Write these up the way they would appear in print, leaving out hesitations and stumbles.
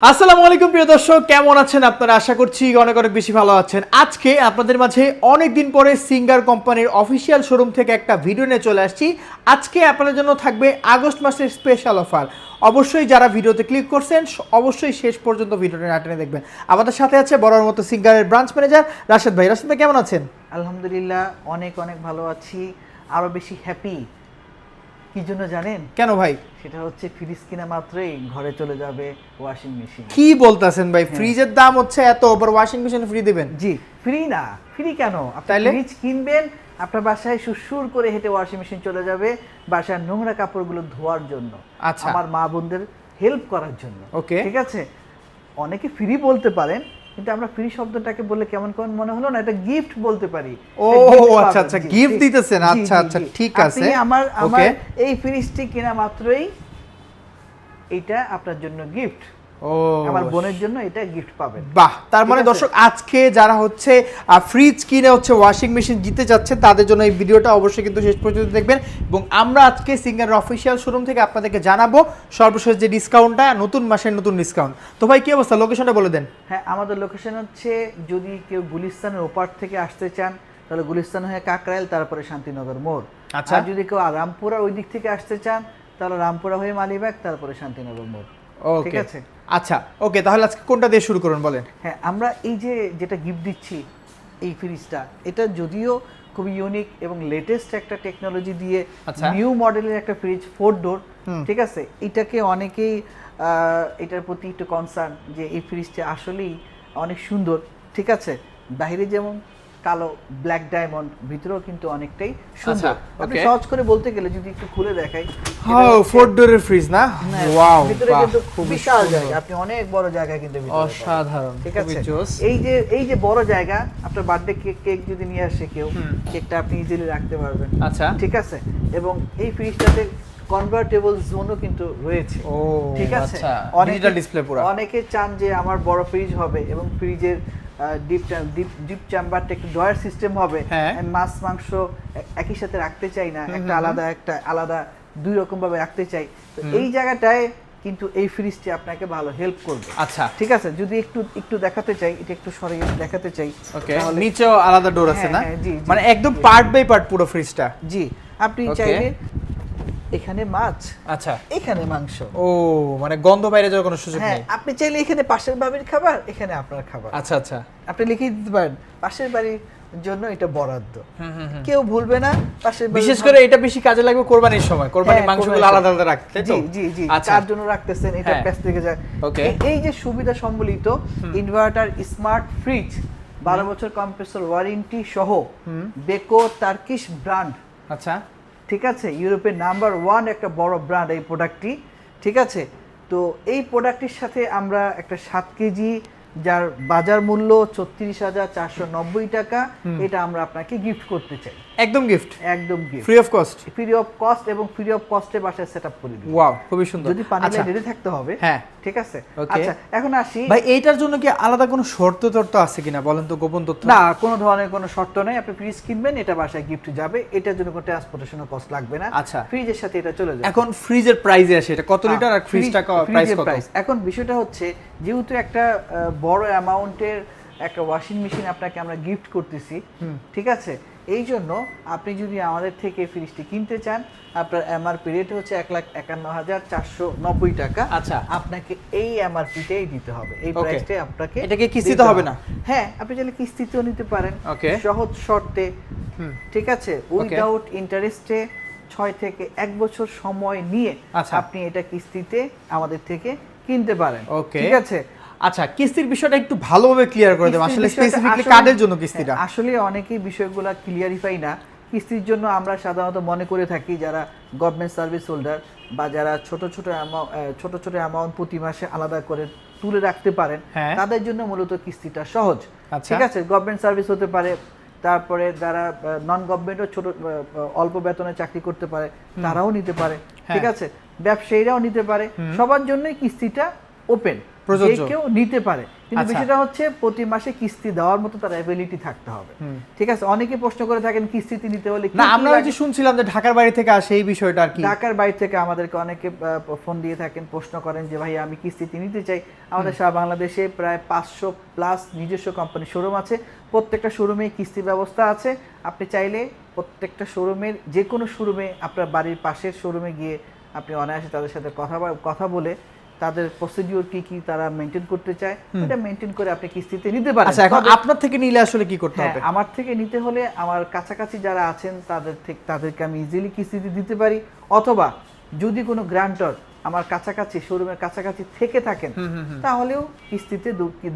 আসসালামু আলাইকুম প্রিয় দর্শক, কেমন আছেন আপনারা? আশা করছি অনেক অনেক বেশি ভালো আছেন। আজকে আপনাদের মাঝে অনেক দিন পরে সিঙ্গার কোম্পানির অফিসিয়াল শোরুম থেকে একটা ভিডিও নিয়ে চলে আসছি। আজকে আপনাদের জন্য থাকবে আগস্ট মাসের স্পেশাল অফার। অবশ্যই যারা ভিডিওতে ক্লিক করছেন অবশ্যই শেষ পর্যন্ত ভিডিওটা না টেনে দেখবেন। আমাদের সাথে আছে বড়র মতো সিঙ্গারের ব্রাঞ্চ ম্যানেজার রাশেদ ভাই। রাশেদ ভাই কেমন আছেন? আলহামদুলিল্লাহ অনেক অনেক ভালো আছি, আরো বেশি হ্যাপি। কি জন্য জানেন? কেন ভাই? সেটা হচ্ছে ফ্রিজ কিনা মাত্রই ঘরে চলে যাবে ওয়াশিং মেশিন। কি বলতাছেন ভাই? ফ্রিজের দাম হচ্ছে এত, আবার ওয়াশিং মেশিন ফ্রি দিবেন? জি, ফ্রি না। ফ্রি কেন? আপনি ফ্রিজ কিনবেন, আপনার বাসায় সুরসুর করে হেঁটে ওয়াশিং মেশিন চলে যাবে বাসার নোংরা কাপড়গুলো ধোয়ার জন্য, আমার মা বোনদের হেল্প করার জন্য। ওকে, ঠিক আছে। অনেকে ফ্রি বলতে পারেন, কিন্তু আমরা ফ্রি শব্দটাকে বললে কেমন কেমন মনে হলো না, এটা গিফট বলতে পারি। ও আচ্ছা আচ্ছা, গিফট দিতেছেন। আচ্ছা আচ্ছা, ঠিক আছে। আমার এই ফ্রিজটি কেনা মাত্রই এটা আপনার জন্য গিফট। ও, আমার বোনের জন্য এটা গিফট পাবেন। বাহ, তার মানে দর্শক আজকে যারা হচ্ছে ফ্রিজ কিনে হচ্ছে ওয়াশিং মেশিন জিতে যাচ্ছে তাদের জন্য এই ভিডিওটা অবশ্যই কিন্তু শেষ পর্যন্ত দেখবেন। এবং আমরা আজকে সিঙ্গারের অফিসিয়াল শোরুম থেকে আপনাদেরকে জানাবো সর্বশেষ যে ডিসকাউন্টটা, নতুন মাসের নতুন ডিসকাউন্ট। তো ভাই কি অবস্থা, লোকেশনটা বলে দেন। হ্যাঁ, আমাদের লোকেশন হচ্ছে, যদি কেউ গুলিস্তানের ওপার থেকে আসতে চান তাহলে গুলিস্তান হয়ে কাকরাইল, তারপরে শান্তিনগর মোড়। আচ্ছা, আর যদি কেউ রামপুরা ওই দিক থেকে আসতে চান তাহলে রামপুরা হয়ে মালিবাগ, তারপরে শান্তিনগর মোড়। ঠিক আছে, আচ্ছা ওকে। তাহলে আজকে কোনটা দিয়ে শুরু করুন বলেন। হ্যাঁ, আমরা এই যে যেটা গিফট দিচ্ছি এই ফ্রিজটা, এটা যদিও খুবই ইউনিক এবং লেটেস্ট একটা টেকনোলজি দিয়ে নিউ মডেলের একটা ফ্রিজ, 4 ডোর। ঠিক আছে, এটাকে অনেকেই এটার প্রতি একটু কনসার্ন যে এই ফ্রিজটা আসলেই অনেক সুন্দর। ঠিক আছে, বাইরে যেমন কালো ব্ল্যাক ডায়মন্ড, ভিতরেও কিন্তু অনেকটাই সুন্দর। আপনি সহজ করে বলতে গেলে যদি একটু খুলে দেখাই, হ্যাঁ 4 ডোরের ফ্রিজ না? ওয়াও, ভিতরে কিন্তু খুব বিশাল জায়গা, আপনি অনেক বড় জায়গা কিন্তু ভিতরে পাবেন। অসাধারণ। ঠিক আছে, এই যে বড় জায়গা, আপনার বার্থডে কেক যদি নিয়ে আসে কেউ, কেকটা আপনি ইজিলি রাখতে পারবেন। আচ্ছা, ঠিক আছে, এবং এই ফ্রিজটাতে কনভার্টেবল জোনও কিন্তু রয়েছে। ও ঠিক আছে, ডিজিটাল ডিসপ্লে পুরো। অনেকে চান যে আমার বড় ফ্রিজ হবে এবং ফ্রিজের ডিপ চেম্বারটা একটু ড্রয়ার সিস্টেম হবে, মাছ মাংস একই সাথে রাখতে চাই না, একটা আলাদা দুই রকম ভাবে রাখতে চাই। তো এই জায়গাটায় কিন্তু এই ফ্রিজটি আপনাকে ভালো হেল্প করবে। আচ্ছা ঠিক আছে, যদি একটু দেখাতে চাই, এটা একটু সরিয়ে দেখাতে চাই। ওকে, নিচেও আলাদা ডোর আছে না? মানে একদম পার্ট বাই পার্ট পুরো ফ্রিজটা। জি, আপনি চাইলে এখানে মাছ, আচ্ছা এখানে মাংস। ও, মানে গন্ধ বাইরে যাওয়ার কোনো সুযোগ নেই। আপনি চাইলে এখানে পাশের বাড়ির খাবার, এখানে আপনার খাবার। আচ্ছা আচ্ছা, আপনি লিখে দিতে পারেন পাশের বাড়ির জন্য এটা বরাদ্দ। কেউ ভুলবে না পাশের বাড়ি। বিশেষ করে এটা বেশি কাজে লাগবে কোরবানির সময়, কোরবানির মাংসগুলো আলাদা আলাদা রাখতে। জি জি জি, কার জন্য রাখতেছেন এটা প্যাচ থেকে যায়। ওকে, এই যে সুবিধা সম্বলিত ইনভার্টার স্মার্ট ফ্রিজ, 12 বছর কম্প্রেসর ওয়ারেন্টি সহ, বেকো টার্কিশ ব্র্যান্ড। আচ্ছা, ঠিক আছে, ইউরোপের নাম্বার 1 একটা বড় ব্র্যান্ড এই প্রোডাক্টটি। ঠিক আছে, তো এই প্রোডাক্টটির সাথে আমরা একটা 7 কেজি, যার বাজার মূল্য ৩৬,৪৯০ টাকা, এটা আমরা আপনাকে গিফট করতে চাই। একদম গিফট, একদম gift, free of cost. Free of cost, এবং ফ্রি অফ কস্টে বাসায় সেটআপ করে দিব। ওয়াও, খুবই সুন্দর। যদি পানি লাইন রেডি থাকতে হবে। হ্যাঁ, ঠিক আছে। আচ্ছা, এখন আসি ভাই, এইটার জন্য কি আলাদা কোনো শর্ত টর্ত আছে কিনা বলেন তো, গোপন তথ্য? না, কোনো ধরনের কোনো শর্ত নেই। আপনি ফ্রিজ কিনবেন, এটা বাসায় গিফট যাবে, এটার জন্য কোনো ট্রান্সপোর্টেশন কস্ট লাগবে না। আচ্ছা, ফ্রিজের সাথে এটা চলে যাবে। এখন ফ্রিজের প্রাইসে আসে, এটা কত লিটার আর ফ্রিজটা প্রাইস কত? এখন বিষয়টা হচ্ছে, যেহেতু একটা বড় অ্যামাউন্টের একটা ওয়াশিং মেশিন আপনাকে আমরা গিফট করতেছি, ঠিক আছে, এই জন্য আপনি যদি আমাদের থেকে ফ্রিজটি কিনতে চান, আপনার এমআরপি রেট হচ্ছে ১,৫১,৪৯০ টাকা। আচ্ছা, আপনাকে এই এমআরপিটাই দিতে হবে, এই প্রাইসটাই আপনাকে। এটাকে কিস্তিতে হবে না? হ্যাঁ, আপনি চাইলে কিস্তিতেও নিতে পারেন, সহজ শর্তে। ঠিক আছে, উইদাউট ইন্টারেস্টে 6 থেকে 1 বছর সময় নিয়ে আপনি এটা কিস্তিতে আমাদের থেকে কিনতে পারেন। ঠিক আছে। আচ্ছা, কিস্তির বিষয়টা একটু ভালোভাবে ক্লিয়ার করে দেব, আসলে স্পেসিফিকলি কাদের জন্য কিস্তিটা? আসলে অনেকেই বিষয়গুলো ক্লিয়ারিফাই না। কিস্তির জন্য আমরা সাধারণত মনে করে থাকি যারা গভর্নমেন্ট সার্ভিস হোল্ডার, বা যারা ছোট ছোট অ্যামাউন্ট প্রতি মাসে আলাদা করে তুলে রাখতে পারেন, তাদের জন্য মূলত কিস্তিটা সহজ। ঠিক আছে, গভর্নমেন্ট সার্ভিস হতে পারে, তারপরে যারা নন গভর্নমেন্টও ছোট অল্প বেতনে চাকরি করতে পারে, তারাও নিতে পারে। ঠিক আছে, ব্যবসায়ীরাও নিতে পারে, সবার জন্যই কিস্তিটা ওপেন। প্রযোজ্য। যে কেউ নিতে পারে, কিন্তু আচ্ছা। বিষয়টা হচ্ছে প্রতি মাসে কিস্তি দেওয়ার মতো তার অ্যাবিলিটি থাকতে হবে। ঠিক আছে, অনেকে প্রশ্ন করে থাকেন কিস্তিতে নিতে হলে কি না কি আমরা ওই যে শুনছিলাম যে ঢাকার বাইরে থেকে আসে এই বিষয়টা আর কি। ঢাকার বাইরে থেকে আমাদেরকে অনেকে ফোন দিয়ে থাকেন, প্রশ্ন করেন যে ভাই আমি কিস্তিতে নিতে চাই। আমাদের সারা বাংলাদেশে প্রায় 500 প্লাস নিজস্ব কোম্পানি শোরুম আছে, প্রত্যেকটা শোরুমে কিস্তি ব্যবস্থা আছে। আপনি চাইলে প্রত্যেকটা শোরুমের যে কোনো শোরুমে আপনার বাড়ির পাশের শোরুমে গিয়ে আপনি অনায়াসে তাদের সাথে কথা বলে তাদের প্রসিডিউর কি কি তারা মেনটেন করতে চায় এটা মেনটেন করে আপনি কিস্তিতে নিতে পারেন। আচ্ছা, এখন আপনার থেকে নিলে আসলে কি করতে হবে? আমার থেকে নিতে হলে আমার কাছাকাছি যারা আছেন তাদেরকে আমি ইজিলি কিস্তিতে দিতে পারি, অথবা যদি কোনো গ্রান্টর আমার কাছাকাছি শোরুমের কাছাকাছি থেকে থাকেন তাহলেও কিস্তিতে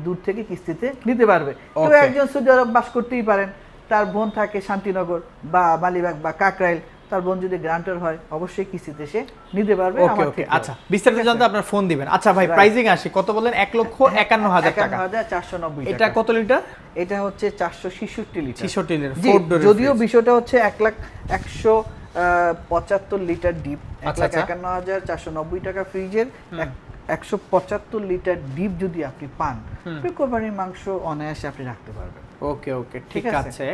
দূর থেকে কিস্তিতে নিতে পারবে। কেউ একজন সৌদি আরব বাস করতেই পারেন, তার বোন থাকে শান্তিনগর বা মালিবাগ বা কাকরাইল, তার বোন যদি গ্রান্টার হয় অবশ্যই কিস্তিতে সে নিতে পারবে আমার থেকে। আচ্ছা, বিস্তারিত জানতে আপনার ফোন দিবেন। আচ্ছা ভাই, প্রাইসিং আসি কত বলেন? 1,51,000 টাকা। 51,490 এটা কত লিটার? এটা হচ্ছে 466 লিটার। 66 লিটার জি, 4 ডোরের। যদিও বিষয়টা হচ্ছে 1,175 লিটার ডিপ, আচ্ছা, 1,51,490 টাকা ফ্রিজের 175 লিটার ডিপ যদি আপনি পান, কোরবানির মাংস অনায়াসে আপনি রাখতে পারবেন। ওকে ঠিক আছে।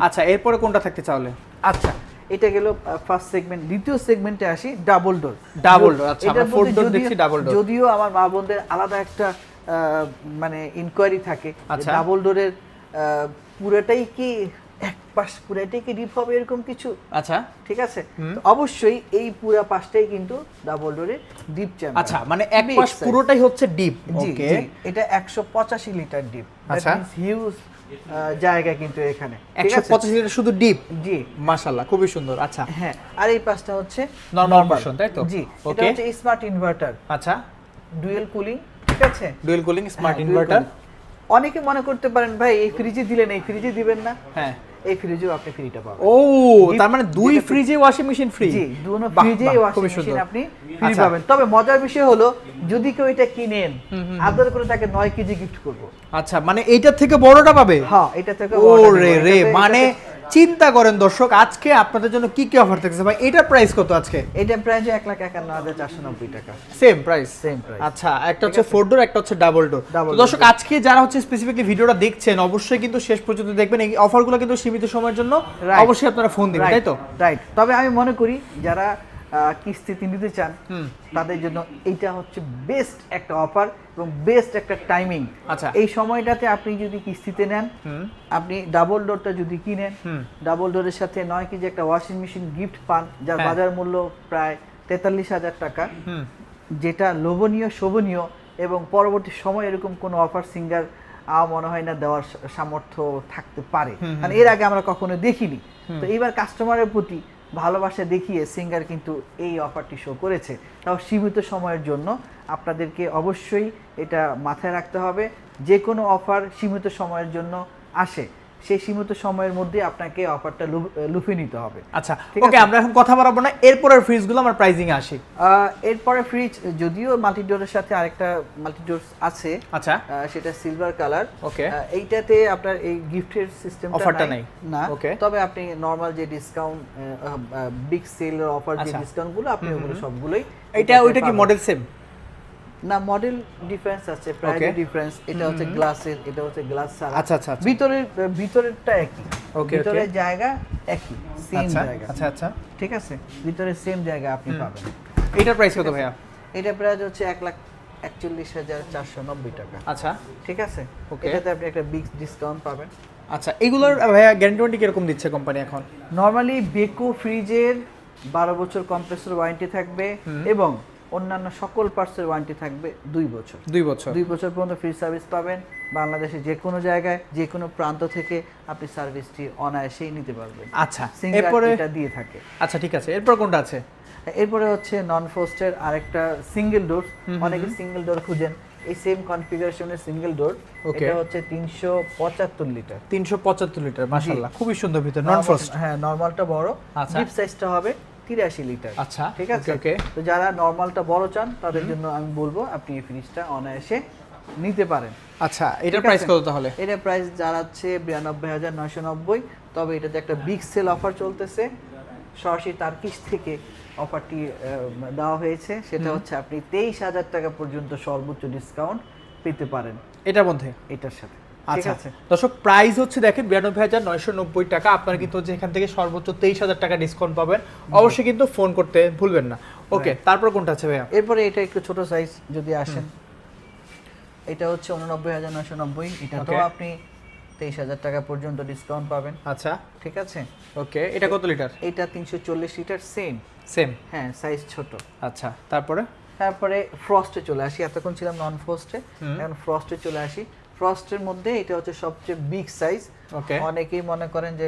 আচ্ছা, এরপরে কোনটা থাকতে চাইলে? আচ্ছা, এটা গেল ফার্স্ট সেগমেন্ট। দ্বিতীয় সেগমেন্টে আসি, ডাবল ডোর। আচ্ছা, আমরা 4 ডোর দেখছি, ডাবল ডোর। যদিও আমার মা বোনদের আলাদা একটা মানে ইনকোয়ারি থাকে ডাবল ডোরের পুরোটাই কি এক পাশ পুরোটাই কি ডিপ হবে এরকম কিছু। আচ্ছা, ঠিক আছে, তো অবশ্যই এই পুরো পাশটাই কিন্তু ডাবল ডোরে ডিপ চেম্বার। আচ্ছা, মানে এক পাশ পুরোটাই হচ্ছে ডিপ। ওকে, এটা 185 লিটার ডিপ। আচ্ছা, হিউজ জায়গা কিন্তু এখানে। 185 লিটার শুধু ডিপ। জি, মাশাআল্লাহ, খুবই সুন্দর। আচ্ছা, হ্যাঁ, আর এই পাশটা হচ্ছে নরমাল ভার্সন, তাই তো? জি, এটা হচ্ছে স্মার্ট ইনভার্টার। আচ্ছা, ডুয়াল কুলিং। ঠিক আছে, ডুয়াল কুলিং স্মার্ট ইনভার্টার। অনেকে মনে করতে পারেন ভাই এই ফ্রিজে দিলেন এই ফ্রিজে দিবেন না। হ্যাঁ, এই ফ্রিজেও আপনি ফ্রিটা পাবেন। ও, তার মানে দুই ফ্রিজে ওয়াশিং মেশিন ফ্রি। জি, দুটো ফ্রিজে ওয়াশিং মেশিন আপনি ফ্রি পাবেন। তবে মজার বিষয় হলো যদি কেউ এটা কিনেন, আদর করে তাকে 9 কেজি গিফট করব। আচ্ছা, মানে এইটা থেকে বড়টা পাবে? হ্যাঁ, এটা থেকে ওরে রে, মানে চিন্তা করেন দর্শক, আজকে আপনাদের জন্য কি কি অফার থাকছে ভাই? এটার প্রাইস কত আজকে? এটা প্রাইস 1,51,490 টাকা। Same price? Same price. আচ্ছা, একটা হচ্ছে 4 ডোর, একটা হচ্ছে ডাবল ডোর। তো দর্শক, আজকে যারা হচ্ছে স্পেসিফিকলি ভিডিওটা দেখছেন অবশ্যই কিন্তু শেষ পর্যন্ত দেখবেন। এই অফারগুলো কিন্তু সীমিত সময়ের জন্য, অবশ্যই আপনারা ফোন দিবেন, তাই তো? রাইট। তবে আমি মনে করি যারা কিস্তিতে নিতে চান তাদের জন্য এইটা হচ্ছে বেস্ট একটা অফার এবং বেস্ট একটা টাইমিং। আচ্ছা, এই সময়টাতে আপনি যদি কিস্তিতে নেন, আপনি ডাবল ডোরটা যদি কিনেন, ডাবল ডোরের সাথে 9 কেজি একটা ওয়াশিং মেশিন গিফট পান, যার বাজার মূল্য প্রায় 43,000 টাকা, যেটা লোভনীয়, শোভনীয় এবং পরবর্তী সময় এরকম কোনো অফার সিঙ্গার মনে হয় না দেওয়ার সামর্থ্য থাকতে পারে, মানে এর আগে আমরা কখনো দেখিনি। তো এইবার কাস্টমারের প্রতি ভালোবাসা দেখিয়ে সিঙ্গার কিন্তু এই অফারটি শো করেছে, তাও সীমিত সময়ের জন্য। আপনাদেরকে অবশ্যই এটা মাথায় রাখতে হবে, যে কোনো অফার সীমিত সময়ের জন্য আসে, সেই সীমিত সময়ের মধ্যে আপনাকে অফারটা লুফে নিতে হবে। আচ্ছা, ওকে, আমরা এখন কথা বলবো না, এরপরের ফ্রিজগুলো আমরা প্রাইসিং এ আসি। এরপরে ফ্রিজ, যদিও মাল্টি ডোরের সাথে আরেকটা মাল্টি ডোর আছে। আচ্ছা, সেটা সিলভার কালার। ওকে, এইটাতে আপনার এই গিফটের সিস্টেম অফারটা নাই না। ওকে, তবে আপনি নরমাল যে ডিসকাউন্ট, বিগ সেল অফার যে ডিসকাউন্টগুলো আপনি ওগুলো সবগুলোই। ওইটা কি মডেল সেম না? মডেল ডিফারেন্স আছে, প্রাইস ডিফারেন্স। এটা হচ্ছে গ্লাসের, এটা হচ্ছে গ্লাস ছাড়া। আচ্ছা, ভিতরেরটা একই, ভিতরের জায়গা একই, সেম জায়গা। আচ্ছা, ঠিক আছে, ভিতরে সেম জায়গা আপনি পাবেন। এটার প্রাইস কত ভাইয়া? এটা প্রাইস হচ্ছে 1,41,490 টাকা। আচ্ছা, ঠিক আছে, এটাতে আপনি একটা বিগ ডিসকাউন্ট পাবেন। আচ্ছা, এগুলোর ভাইয়া গ্যারান্টি কিরকম দিচ্ছে কোম্পানি এখন? নরমালি বেকো ফ্রিজের 12 বছর কম্প্রেসর ওয়ারেন্টি থাকবে এবং অন্যান্য সকল পার্টসের ওয়ারেন্টি থাকবে 2 বছর। 2 বছর পর্যন্ত ফ্রি সার্ভিস পাবেন। বাংলাদেশে যে কোনো জায়গায় যে কোনো প্রান্ত থেকে আপনি সার্ভিসটি অনায়াসেই নিতে পারবেন। আচ্ছা, এরপরে এটা দিয়ে থাকে। আচ্ছা, ঠিক আছে, এরপর কোনটা আছে? এরপরে হচ্ছে নন ফ্রস্টের আরেকটা সিঙ্গেল ডোর। অনেকে সিঙ্গেল ডোর খুঁজেন, এই সেম কনফিগারেশনের সিঙ্গেল ডোর। এটা হচ্ছে 375 লিটার। 375 লিটার, মাশাআল্লাহ, খুবই সুন্দর ভিতর, নন ফ্রস্ট। হ্যাঁ, নরমালটা বড়, ডিপ সাইজটা হবে 83 লিটার। আচ্ছা, ঠিক আছে, তো যারা নরমালটা বড় চান তাদের জন্য আমি বলবো আপনি এই ফ্রিজটা অনায়াসে নিতে পারেন। আচ্ছা, এটার প্রাইস কত তাহলে? এটা প্রাইস দাঁড়াচ্ছে 92,990। তবে এটাতে একটা বিগ সেল অফার চলতেছে, সরাসরি তার্কিশ থেকে অফারটি দেওয়া হয়েছে। সেটা হচ্ছে আপনি 23,000 টাকা পর্যন্ত সর্বোচ্চ ডিসকাউন্ট পেতে পারেন এটার মধ্যে। এটার সাথে, ঠিক আচ্ছা আছে। দর্শক প্রাইস হচ্ছে দেখেন 92,990 টাকা। আপনারা কিন্তু হচ্ছে এখান থেকে সর্বোচ্চ 23,000 টাকা ডিসকাউন্ট পাবেন। অবশ্যই কিন্তু ফোন করতে ভুলবেন না। ওকে, তারপর কোনটা আছে ভাইয়া? এরপরে এটা একটু ছোট সাইজ যদি আসেন, এটা হচ্ছে 89,990, এটাতেও আপনি 23,000 টাকা পর্যন্ত ডিসকাউন্ট পাবেন। আচ্ছা ঠিক আছে। ওকে, এটা কত লিটার? এটা 340 লিটার, সেম। হ্যাঁ, সাইজ ছোট। আচ্ছা তারপরে ফ্রস্টে চলে আসি, এতক্ষণ ছিলাম নন ফ্রস্টে, এখন ফ্রস্টে চলে আসি। ফ্রস্টের মধ্যে এটা হচ্ছে সবচেয়ে বিগ সাইজ। ওকে, অনেকেই মনে করেন যে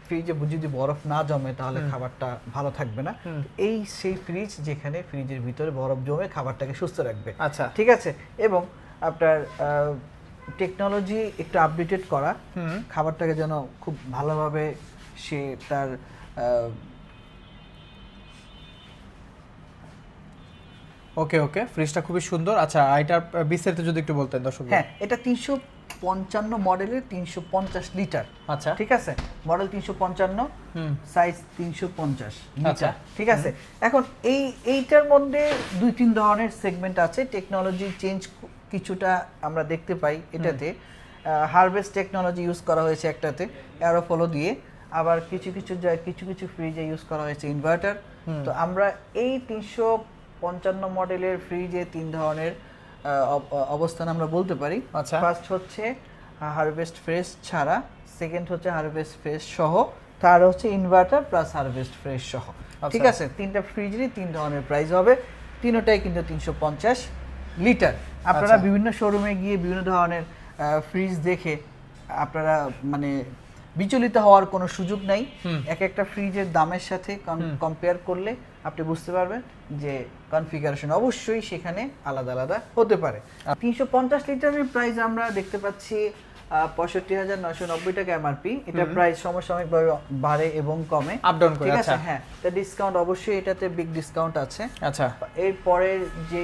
ফ্রিজে যদি বরফ না জমে তাহলে খাবারটা ভালো থাকবে না। এই সেই ফ্রিজ যেখানে ফ্রিজের ভিতরে বরফ জমে খাবারটাকে সুস্থ রাখবে। আচ্ছা ঠিক আছে। এবং আপনার টেকনোলজি একটু আপডেটেড করা, খাবারটাকে যেন খুব ভালোভাবে সে তার ওকে ওকে, ফ্রিজটা খুবই সুন্দর। আচ্ছা এটার বিস্তারিত যদি একটু বলতেন দর্শক। হ্যাঁ, এটা 355 মডেলের, 350 লিটার। আচ্ছা ঠিক আছে, মডেল 355, সাইজ 350 লিটার। ঠিক আছে। এখন এইটার মধ্যে 2-3 ধরনের সেগমেন্ট আছে। টেকনোলজি চেঞ্জ কিছুটা আমরা দেখতে পাই এটাতে। হারভেস্ট টেকনোলজি ইউজ করা হয়েছে একটাতে অ্যারোফলো দিয়ে, আবার কিছু কিছু ফ্রিজে ইউজ করা হয়েছে ইনভার্টার। তো আমরা এই 355 মডেলের ফ্রিজে 3 ধরনের অবস্থান আমরা বলতে পারি। আচ্ছা, ফার্স্ট হচ্ছে হারভেস্ট ফ্রেশ ছাড়া, সেকেন্ড হচ্ছে হারভেস্ট ফ্রেশ সহ, থার্ড হচ্ছে ইনভার্টার প্লাস হারভেস্ট ফ্রেশ সহ। ঠিক আছে। তিনটা ফ্রিজেরই 3 ধরনের প্রাইস হবে, তিনটাই কিন্তু 350 লিটার। আপনারা বিভিন্ন শোরুমে গিয়ে বিভিন্ন ধরনের ফ্রিজ দেখে আপনারা মানে বিচলিত হওয়ার কোনো সুযোগ নাই। এক একটা ফ্রিজের দামের সাথে কম্পেয়ার করলে আপনি বুঝতে পারবেন যে কনফিগারেশন অবশ্যই সেখানে আলাদা আলাদা হতে পারে। 350 লিটারের প্রাইস আমরা দেখতে পাচ্ছি 65,990 টাকা এমআরপি। এটা প্রাইস সমসাময়িকভাবে বাড়ে এবং কমে, আপ ডাউন করে। ঠিক আছে। আচ্ছা হ্যাঁ, তা ডিসকাউন্ট অবশ্যই এটাতে বিগ ডিসকাউন্ট আছে। আচ্ছা, এর পরের যে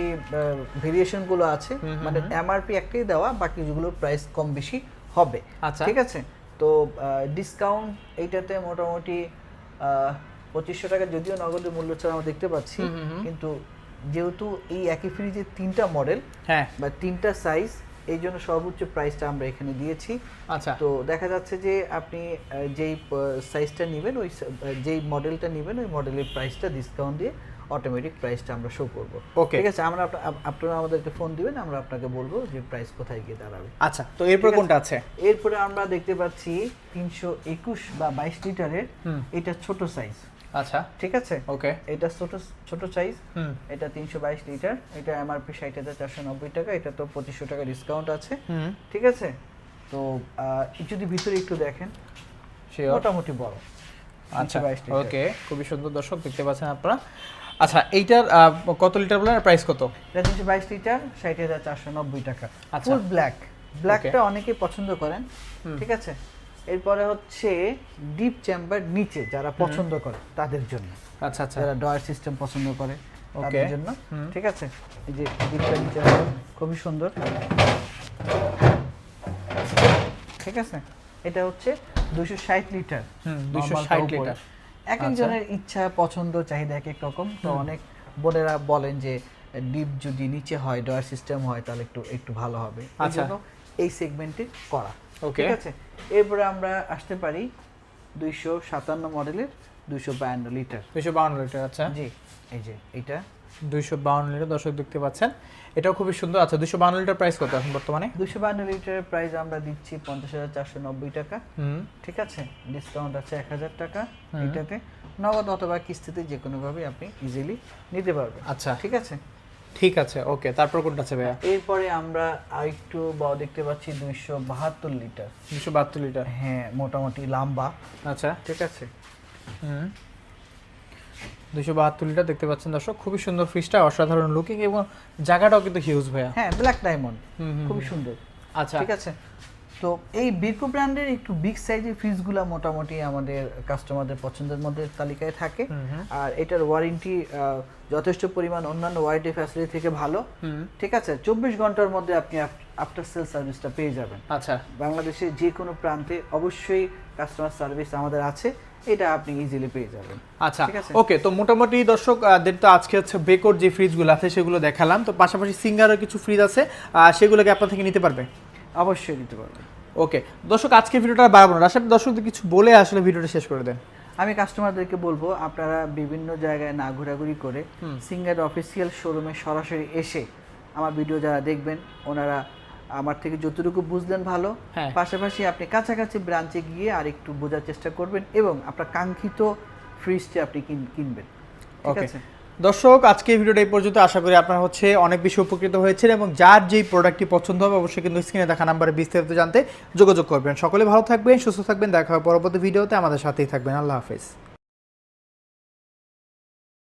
ভেরিয়েশন গুলো আছে, মানে এমআরপি একটাই দেওয়া, বাকি যেগুলোর প্রাইস কম বেশি হবে। আচ্ছা ঠিক আছে। তো ডিসকাউন্ট এইটাতে মোটামুটি 2500 টাকা যদিও নগদের মূল্য ছাড়া আমরা দেখতে পাচ্ছি, কিন্তু যেহেতু এই একই ফ্রিজে 3টা মডেল, হ্যাঁ, বা 3টা সাইজ, এই জন্য সর্বোচ্চ প্রাইসটা আমরা এখানে দিয়েছি। আচ্ছা তো দেখা যাচ্ছে যে আপনি যেই সাইজটা নেবেন, ওই যেই মডেলটা নেবেন, ওই মডেলের প্রাইসটা ডিসকাউন্ট দিয়ে অটোমেটিক প্রাইসটা আমরা শো করব। ওকে, ঠিক আছে। আপনারা আমাদেরকে ফোন দিবেন, আমরা আপনাকে বলবো যে প্রাইস কোথায় গিয়ে দাঁড়াবে। আচ্ছা, তো এরপর কোনটা আছে? এরপরে আমরা দেখতে পাচ্ছি 321 বা 22 লিটারের, এটা ছোট সাইজ। আচ্ছা ঠিক আছে। ওকে, এটা ছোট সাইজ, এটা 322 লিটার, এটা এমআরপি 60,490 টাকা, এটা তো 2500 টাকা ডিসকাউন্ট আছে। ঠিক আছে। তো যদি ভিতরে একটু দেখেন, মোটামুটি বড়। আচ্ছা ওকে, খুবই সুন্দর দর্শক দেখতে পাচ্ছেন আপনারা। আচ্ছা এইটার কত লিটার বলেন, প্রাইস কত? এটা 322 লিটার, 60,490 টাকা। আচ্ছা, ফুল ব্ল্যাকটা অনেকেই পছন্দ করেন। ঠিক আছে। এরপরে হচ্ছে ডিপ চেম্বার নিচে যারা পছন্দ করে তাদের জন্য। আচ্ছা আচ্ছা, যারা ডয়ার সিস্টেম পছন্দ করে তাদের জন্য। ঠিক আছে। এই যে ডিপটা নিচে খুবই সুন্দর। ঠিক আছে। এটা হচ্ছে 260 লিটার। 260 লিটার। এক একজনের ইচ্ছা পছন্দ চাহিদা এক এক রকম। তো অনেক বোনেরা বলেন যে ডিপ যদি নিচে হয়, ডয়ার সিস্টেম হয়, তাহলে একটু ভালো হবে। এই জন্য এই সেগমেন্টে করা। ঠিক আছে। এরপরে আমরা আসতে পারি 257 মডেলের 252 লিটার। 252 লিটার। আচ্ছা জি, এই যে এটা 252 লিটার দর্শক দেখতে পাচ্ছেন, এটাও খুবই সুন্দর। আচ্ছা 252 লিটার প্রাইস কত এখন বর্তমানে? 252 লিটারের প্রাইস আমরা দিচ্ছি 50,490 টাকা। ঠিক আছে। ডিসকাউন্ট আছে 1000 টাকা এটাতে। নগদ অথবা কিস্তিতে যে কোনো ভাবে আপনি ইজিলি নিতে পারবেন। আচ্ছা ঠিক আছে। ঠিক আছে ওকে, তারপর কোনটা আছে ভাইয়া? এরপরে আমরা আরেকটু বড় দেখতে পাচ্ছি 272 লিটার। 272 লিটার। হ্যাঁ, মোটামুটি লম্বা। আচ্ছা ঠিক আছে। 272 লিটার দেখতে পাচ্ছেন দর্শক, খুবই সুন্দর ফ্রিজটা, অসাধারণ লুকিং এবং জায়গাটাও কিন্তু হিউজ ভাইয়া। হ্যাঁ, ব্ল্যাক ডায়মন্ড, খুবই সুন্দর। আচ্ছা ঠিক আছে। তো এই বিরকো ব্র্যান্ডের একটু বিগ সাইজের ফ্রিজগুলো মোটামুটি আমাদের কাস্টমারদের পছন্দের মধ্যে তালিকায় থাকে। আর এটার ওয়ারেন্টি যথেষ্ট পরিমাণ অন্যান্য ওয়ারেন্টি ফ্যাসিলিটি থেকে ভালো। ঠিক আছে। 24 ঘন্টার মধ্যে আপনি আফটার সেল সার্ভিসটা পেয়ে যাবেন। আচ্ছা, বাংলাদেশের যে কোনো প্রান্তে অবশ্যই কাস্টমার সার্ভিস আমাদের আছে। এটা আপনি ইজিলি পেয়ে যাবেন। আচ্ছা ঠিক আছে? ওকে, তো মোটামুটি দর্শক তো আজকে হচ্ছে বেকর যে ফ্রিজগুলো আছে সেগুলো দেখালাম, তো পাশাপাশি সিঙ্গারের কিছু ফ্রিজ আছে সেগুলোকে আপনার থেকে নিতে পারবে? অবশ্যই নিতে পারবেন। ওকে দর্শক, আজকের ভিডিওটা বাড়াবো না, রাশেদ দর্শকদের কিছু বলে আসলে ভিডিওটা শেষ করে দেন। আমি কাস্টমারদেরকে বলবো আপনারা বিভিন্ন জায়গায় না ঘোরাঘুরি করে সিঙ্গার অফিসিয়াল শোরুমে সরাসরি এসে আমার ভিডিও যারা দেখবেন ওনারা আমার থেকে যতটুকু বুঝলেন ভালো, হ্যাঁ। পাশাপাশি আপনি কাছাকাছি ব্রাঞ্চে গিয়ে আর একটু বোঝার চেষ্টা করবেন এবং আপনার কাঙ্ক্ষিত ফ্রিজটি আপনি কিনবেন। ঠিক ওকে আছে? দর্শক, আজকে এই ভিডিওটা এই পর্যন্ত। আশা করি আপনারা হচ্ছে অনেক বেশি উপকৃত হয়েছেন এবং যার যেই প্রোডাক্টটি পছন্দ হবে অবশ্যই কিন্তু স্ক্রিনে দেখা নাম্বারে বিস্তারিত জানতে যোগাযোগ করবেন। সকলে ভালো থাকবেন, সুস্থ থাকবেন, দেখা হবে পরবর্তী ভিডিওতে, আমাদের সাথেই থাকবেন। আল্লাহ হাফেজ।